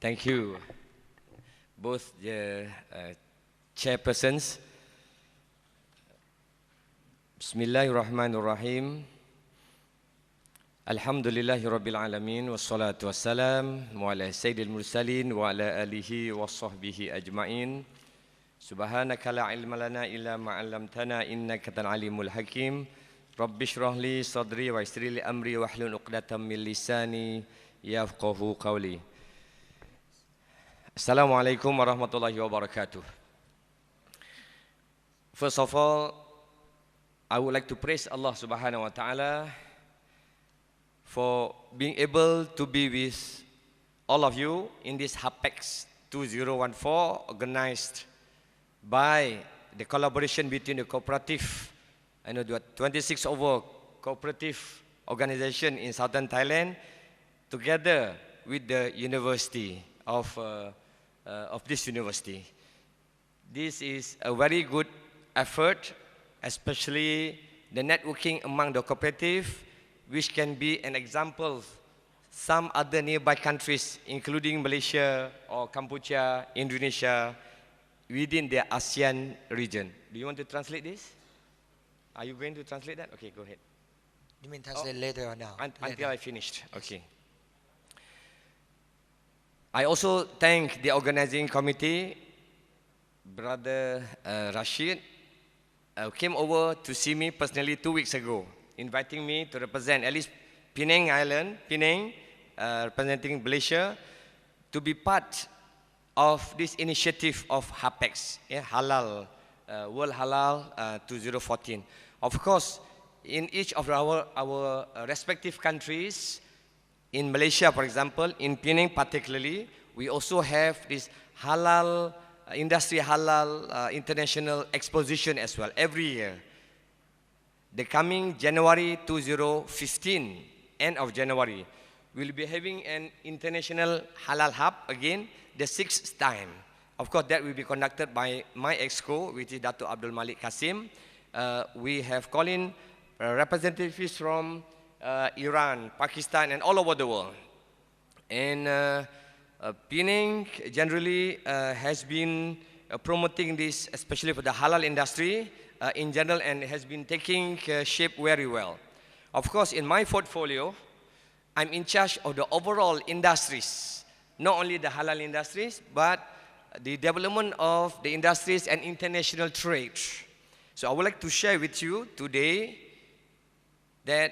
Thank you, both the chairpersons. Bismillahirrahmanirrahim. Alhamdulillahi Rabbil Alamin. Wassalatu wassalam ala sayyidil mursalin wa ala alihi wa sahbihi ajma'in. Subhanaka la ilma lana illa ma'allamtana innaka antal alimul hakim. Rabbi shrah li sadri wa yassir li amri wahlul 'uqdatam min lisani yafqahu qawli. Assalamualaikum warahmatullahi wabarakatuh. First of all, I would like to praise Allah Subhanahu wa Ta'ala for being able to be with all of you in this HAPEX 2014 organized by the collaboration between the cooperative, 26 over cooperative organization in southern Thailand together with the university of this university. This is a very good effort, especially the networking among the cooperative, which can be an example some other nearby countries, including Malaysia or Cambodia, Indonesia, within the ASEAN region. Do you want to translate this? Are you going to translate that? Okay, go ahead. You mean translate later or now? Until I finished. Okay. I also thank the organizing committee, Brother Rashid, came over to see me personally 2 weeks ago, inviting me to represent at least Penang Island, Penang, representing Malaysia, to be part of this initiative of HAPEX, Halal, World Halal 2014. Of course, in each of our respective countries, in Malaysia, for example, in Penang particularly, we also have this halal, industry halal international exposition as well, every year. The coming January 2015, end of January, we'll be having an international halal hub again, the 6th time. Of course, that will be conducted by my exco, which is Dato' Abdul Malik Kasim. We have called in representatives from Iran, Pakistan, and all over the world. And Penang generally has been promoting this, especially for the halal industry in general, and has been taking shape very well. Of course, in my portfolio, I'm in charge of the overall industries, not only the halal industries, but the development of the industries and international trade. So I would like to share with you today that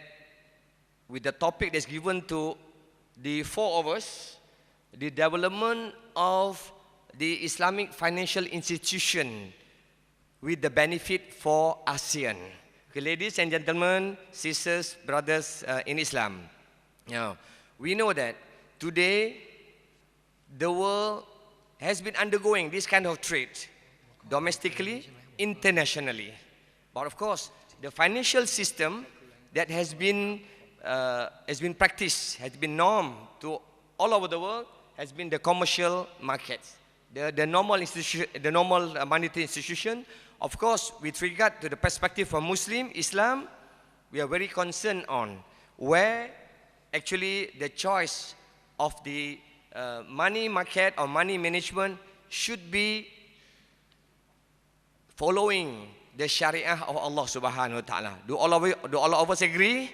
with the topic that's given to the four of us, the development of the Islamic financial institution with the benefit for ASEAN. Okay, ladies and gentlemen, sisters, brothers in Islam. Now, we know that today the world has been undergoing this kind of trade, domestically, internationally. But of course, the financial system that has been practiced, has been norm to all over the world, has been the commercial markets, the normal institution, the normal monetary institution. Of course, with regard to the perspective of Muslim Islam, we are very concerned on where actually the choice of the money market or money management should be following the Sharia of Allah Subhanahu wa Ta'ala. Do all of us agree?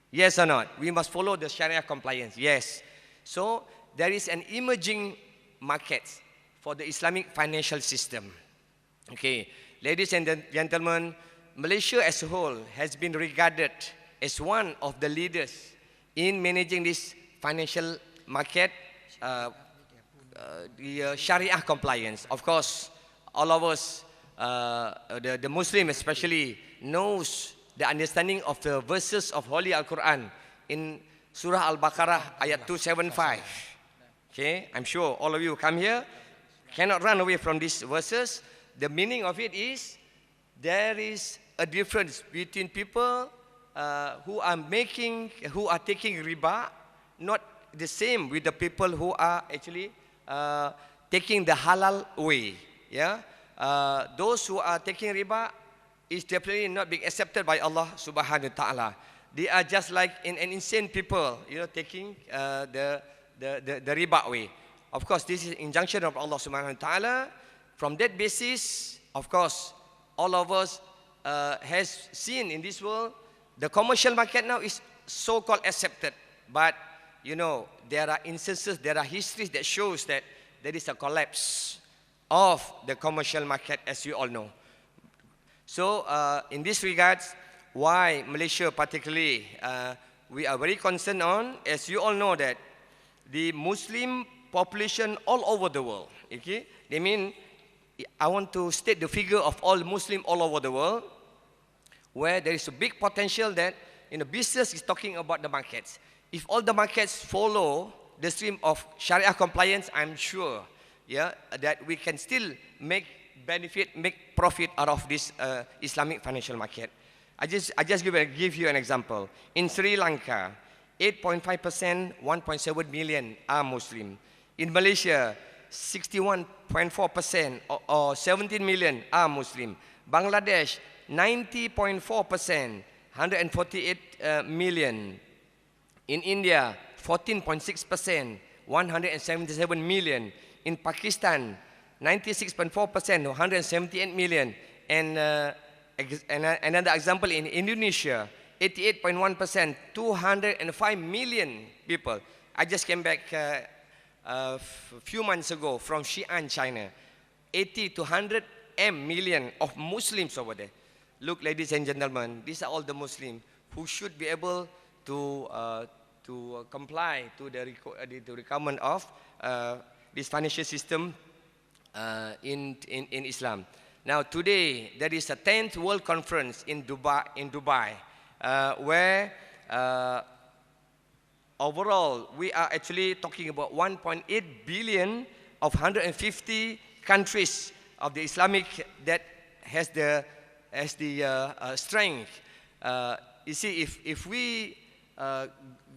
Yes or not? We must follow the Sharia compliance. Yes. So there is an emerging market for the Islamic financial system. Okay, ladies and gentlemen, Malaysia as a whole has been regarded as one of the leaders in managing this financial market, the Sharia compliance. Of course, all of us, the Muslim especially, knows the understanding of the verses of Holy Al-Quran in Surah Al-Baqarah ayat 275. Okay, I'm sure all of you come here, cannot run away from these verses. The meaning of it is, there is a difference between people who are taking riba, not the same with the people who are actually taking the halal way. Yeah, those who are taking riba is definitely not being accepted by Allah Subhanahu wa Ta'ala. They are just like an insane people, taking the riba way. Of course, this is injunction of Allah subhanahu wa ta'ala. From that basis, of course, all of us has seen in this world, the commercial market now is so-called accepted. But, you know, there are instances, there are histories that shows that there is a collapse of the commercial market, as you all know. So, in this regards, why Malaysia particularly, we are very concerned on, as you all know that the Muslim population all over the world, okay? They mean, I want to state the figure of all Muslim all over the world, where there is a big potential that, you know, business is talking about the markets. If all the markets follow the stream of Sharia compliance, I'm sure, yeah, that we can still make benefit, make profit out of this Islamic financial market. I just give you an example. In Sri Lanka, 8.5%, 1.7 million are Muslim. In Malaysia, 61.4% or 17 million are Muslim. Bangladesh, 90.4%, 148 million. In India, 14.6%, 177 million. In Pakistan, 96.4%, 178 million. And another example in Indonesia, 88.1%, 205 million people. I just came back a few months ago from Xi'an, China. 80 to 100 million of Muslims over there. Look, ladies and gentlemen, these are all the Muslims who should be able to comply to the requirement of this financial system in Islam. Now today there is a 10th World Conference in Dubai, where overall we are actually talking about 1.8 billion of 150 countries of the Islamic that has the strength. You see, if we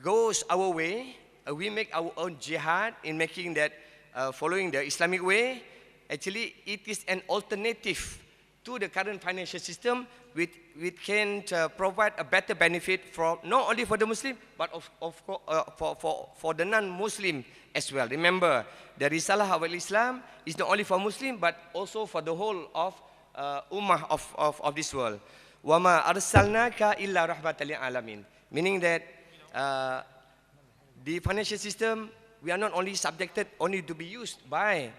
goes our way, we make our own jihad in making that following the Islamic way. Actually, it is an alternative to the current financial system, which can provide a better benefit for not only for the Muslim, but for the non-Muslim as well. Remember, the Risalah of Islam is not only for Muslim, but also for the whole of ummah of this world. وَمَا أَرْسَلْنَاكَ إِلَّا رَحْمَةً لِلْعَالَمِينَ. Meaning that the financial system, we are not only subjected only to be used by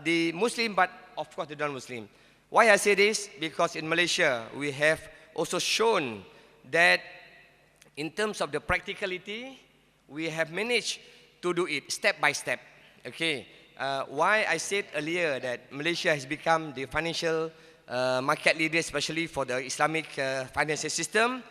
the Muslim, but of course the non-Muslim. Why I say this? Because in Malaysia, we have also shown that in terms of the practicality, we have managed to do it step by step. Okay. Why I said earlier that Malaysia has become the financial market leader, especially for the Islamic financial system?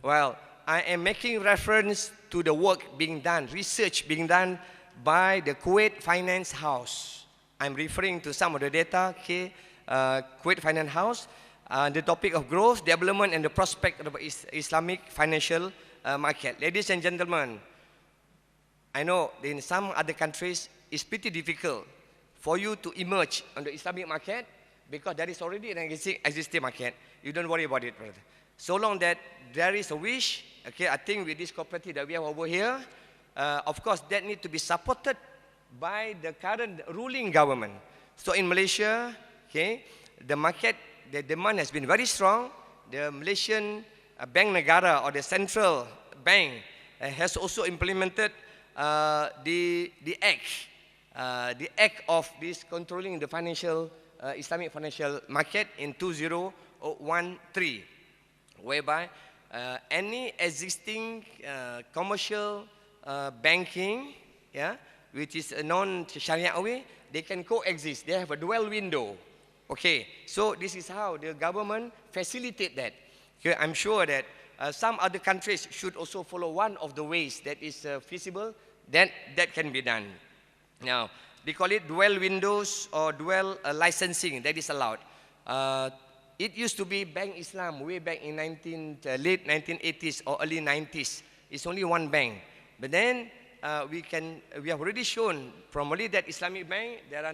Well, I am making reference to the work being done, research being done by the Kuwait Finance House. I'm referring to some of the data, okay, Kuwait Finance House, the topic of growth, development, and the prospect of Islamic financial market. Ladies and gentlemen, I know in some other countries, it's pretty difficult for you to emerge on the Islamic market because there is already an existing market. You don't worry about it, brother. So long that there is a wish, okay, I think with this cooperative that we have over here, of course, that need to be supported by the current ruling government. So in Malaysia, okay, the market, the demand has been very strong. The Malaysian Bank Negara or the central bank has also implemented the act of this controlling the financial Islamic financial market in 2013, whereby any existing commercial banking, yeah, which is a non-Sharia way, they can coexist. They have a dual window. Okay, so this is how the government facilitate that. Okay, I'm sure that some other countries should also follow one of the ways that is feasible, that can be done. Now, they call it dual windows or dual licensing, that is allowed. It used to be Bank Islam way back in late 1980s or early 90s. It's only one bank. But then we have already shown from only that Islamic bank, there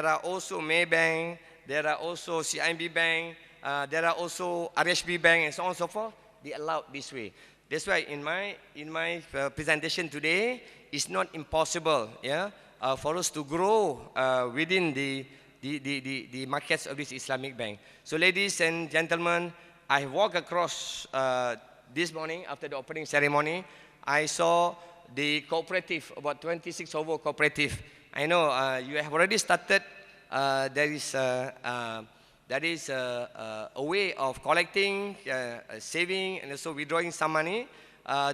are also Maybank, there are also CIMB Bank, there are also RHB Bank, and so on and so forth. They allowed this way. That's why in my presentation today, it's not impossible, yeah, for us to grow within the markets of this Islamic bank. So ladies and gentlemen, I walked across this morning after the opening ceremony. I saw the cooperative, about 26 over cooperative. I know you have already started. There is a way of collecting, saving, and also withdrawing some money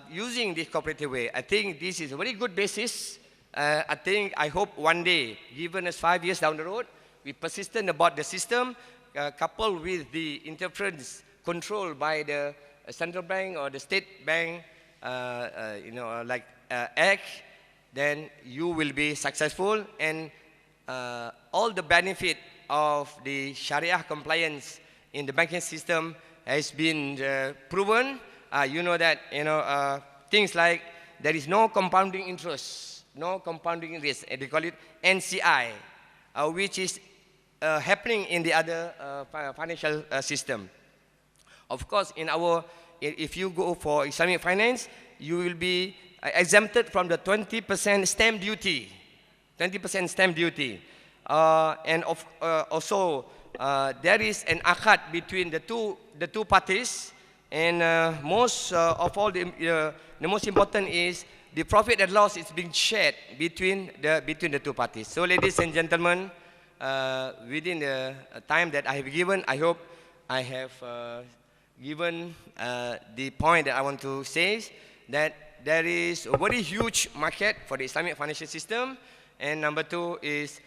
using this cooperative way. I think this is a very good basis. I hope one day, given us 5 years down the road, we persistent about the system, coupled with the interference controlled by the central bank or the state bank, like act, then you will be successful, and all the benefit of the Sharia compliance in the banking system has been proven. You know that things like there is no compounding interest, no compounding risk, and they call it NCI, which is happening in the other financial system. Of course, if you go for Islamic finance, you will be exempted from the 20% stamp duty. 20% stamp duty. And also, there is an akad between the two parties. And most important is the profit and loss is being shared between the two parties. So, ladies and gentlemen, within the time that I have given, I hope I have given the point that I want to say, that there is a very huge market for the Islamic financial system. And number two is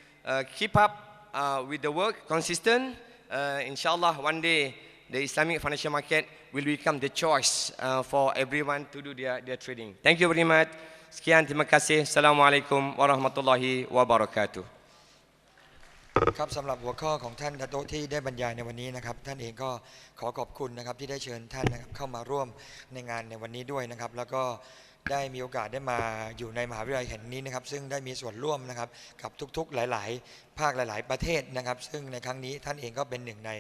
keep up with the work, consistent. Inshallah, one day the Islamic financial market will become the choice for everyone to do their trading. Thank you very much. Sekian, terima kasih. Assalamualaikum warahmatullahi wabarakatuh. ครับสำหรับหัวข้อของท่านดาโตที่ได้บรรยายในวันนี้นะครับท่านเองก็ขอขอบคุณนะครับที่ได้เชิญท่านนะครับเข้ามาร่วมในงานในวันนี้ด้วยนะครับแล้วก็ได้มีโอกาสได้มาอยู่ในมหาวิทยาลัยแห่งนี้นะครับซึ่งได้มีส่วนร่วมนะครับกับทุกๆหลายๆภาคหลายๆประเทศนะครับซึ่งในครั้งนี้ท่านเองก็เป็นหนึ่งใน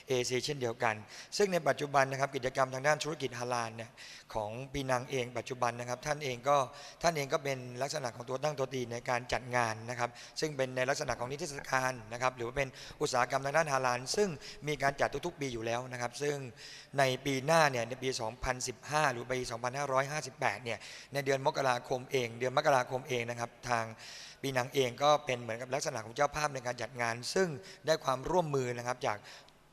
เอเชียเช่นเดียวกันซึ่งในปัจจุบันนะครับกิจกรรมทางด้านธุรกิจฮาลาลเนี่ยของปีนังเองปัจจุบันนะครับท่านเองก็เป็นลักษณะของตัวตั้งตัวตีในการจัดงานนะครับซึ่งเป็นในลักษณะของนิทรรศการนะครับหรือว่าเป็นอุตสาหกรรมทางด้านฮาลาลซึ่งมีการจัดทุกๆปีอยู่แล้วนะครับซึ่งในปีหน้าเนี่ยในปี 2015 หรือปี 2558 เนี่ยในเดือนมกราคมเองนะครับทางปีนังเองก็เป็นเหมือนกับลักษณะของเจ้าภาพในการจัดงานซึ่งได้ความร่วมมือนะครับจาก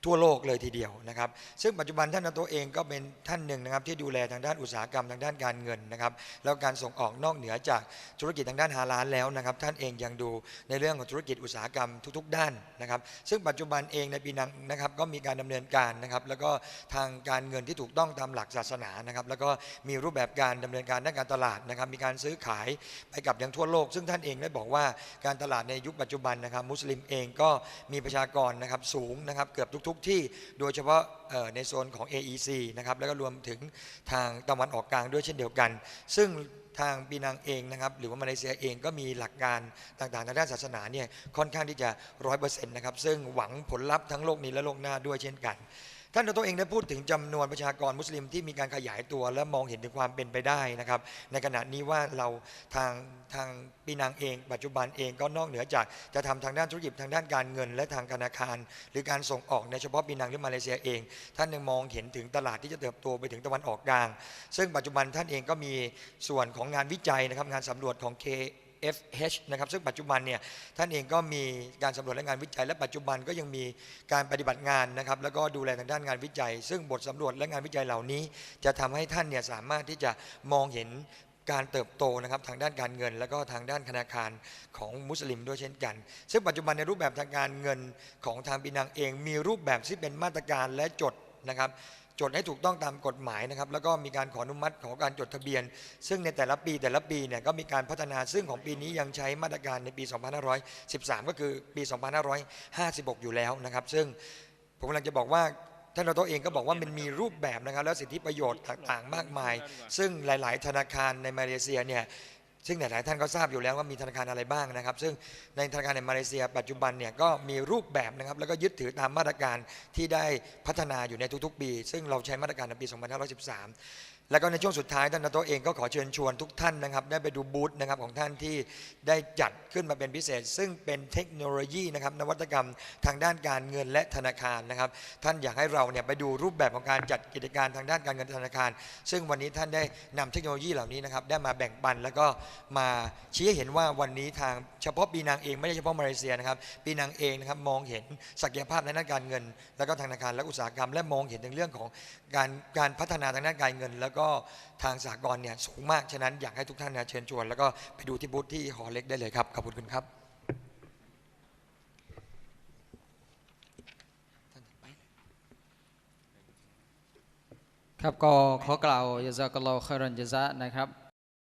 ทั่วโลกเลยทีเดียวนะครับซึ่งปัจจุบันท่านนาโตเองก็เป็นท่านหนึ่งนะครับที่ดูแลทางด้านอุตสาหกรรมทางด้านการเงินนะครับแล้วการส่งออกนอกเหนือจากธุรกิจทางด้านฮาลาลแล้วนะครับท่านเองยังดูในเรื่องของธุรกิจอุตสาหกรรมทุกๆด้านนะครับซึ่งปัจจุบันเองในปีนังนะครับก็มีการดำเนินการนะครับแล้วก็ทางการเงินที่ถูกต้องตามหลักศาสนานะครับแล้วก็มีรูปแบบการดำเนินการด้านการตลาดนะครับมีการซื้อขายไปกับยังทั่วโลกซึ่งท่านเองได้บอกว่าการตลาดในยุคปัจจุบันนะครับมุสลิมเองก็มีประชากรนะครับสูงนะครับเกือบทุกที่โดยเฉพาะในโซนของ AEC นะครับแล้วก็รวมถึงทางตะวันออกกลางด้วยเช่นเดียวกันซึ่งทางปีนังเองนะครับหรือว่ามาเลเซียเองก็มีหลักการต่างๆทางด้านศาสนาเนี่ยค่อนข้างที่จะ 100% นะครับซึ่งหวังผลลัพธ์ทั้งโลกนี้และโลกหน้าด้วยเช่นกันท่านตัวเองได้พูดถึงจำนวนประชากรมุสลิมที่มีการขยายตัวและมองเห็นถึงความเป็นไปได้นะครับในขณะนี้ว่าเราทางปีนังเองปัจจุบันเองก็นอกเหนือจากจะทำทางด้านธุรกิจทางด้านการเงินและทางธนาคารหรือการส่งออกในเฉพาะปีนังหรือมาเลเซียเองท่านยังมองเห็นถึงตลาดที่จะเติบโตไปถึงตะวันออกกลางซึ่งปัจจุบันท่านเองก็มีส่วนของงานวิจัยนะครับงานสำรวจของ FH นะครับซึ่งปัจจุบันเนี่ยท่านเองก็มีการสำรวจและงานวิจัยและปัจจุบันก็ยังมีการปฏิบัติงานนะครับแล้วก็ดูแลทางด้านงานวิจัยซึ่งบทสำรวจและงานวิจัยเหล่านี้จะทำให้ท่านเนี่ยสามารถที่จะมองเห็นการเติบโตนะครับทางด้านการเงินแล้วก็ทางด้านธนาคารของมุสลิมด้วยเช่นกันซึ่งปัจจุบันในรูปแบบทางการเงินของทางปีนังเองมีรูปแบบที่เป็นมาตรการและจดนะครับจดให้ถูกต้องตามกฎหมายนะครับแล้วก็มีการขออนุมัติของการจดทะเบียนซึ่งในแต่ละปีเนี่ยก็มีการพัฒนาซึ่งของปีนี้ยังใช้มาตรการในปี 2513 ก็คือปี 2556 อยู่แล้วนะครับซึ่งผมกำลังจะบอกว่าท่านดร.เองก็บอกว่ามันมีรูปแบบนะครับและสิทธิประโยชน์ต่างๆมากมายซึ่งหลายๆธนาคารในมาเลเซียเนี่ยซึ่งหลายๆท่านก็ทราบอยู่แล้วว่ามีธนาคารอะไรบ้างนะครับซึ่งในธนาคารในมาเลเซียปัจจุบันเนี่ยก็มีรูปแบบนะครับแล้วก็ยึดถือตามมาตรการที่ได้พัฒนาอยู่ในทุกๆปีซึ่งเราใช้มาตรการในปี 2513 แล้วก็ในช่วงสุดท้ายท่านนาโตะเองก็ขอเชิญชวนทุกท่านนะครับได้ไปดูบูธนะครับของท่านที่ได้จัดขึ้นมาเป็นพิเศษ ซึ่งเป็นเทคโนโลยีนะครับนวัตกรรมทางด้านการเงินและธนาคารนะครับท่านอยากให้เราเนี่ยไปดูรูปแบบของการจัดกิจการทางด้านการเงินธนาคารซึ่งวันนี้ท่านได้นำเทคโนโลยีเหล่านี้นะครับได้มาแบ่งปันแล้วก็มาชี้ให้เห็นว่าวันนี้ทางเฉพาะปีนังเองไม่ได้เฉพาะมาเลเซียนะครับปีนังเองนะครับมองเห็นศักยภาพในด้านการเงินแล้วก็ธนาคารและอุตสาหกรรมและมองเห็นถึงเรื่องของการพัฒนาทางด้านการเงินแล้วก็ทางสหกรณ์เนี่ยสูงมากฉะนั้นอยากให้ทุกท่านเชิญชวนแล้วก็ไปดูที่บูธที่หอเล็กได้เลยครับขอบคุณครับครับก็ขอกล่าวยะซากัลลอฮุค็อยรอนญะซานะครับ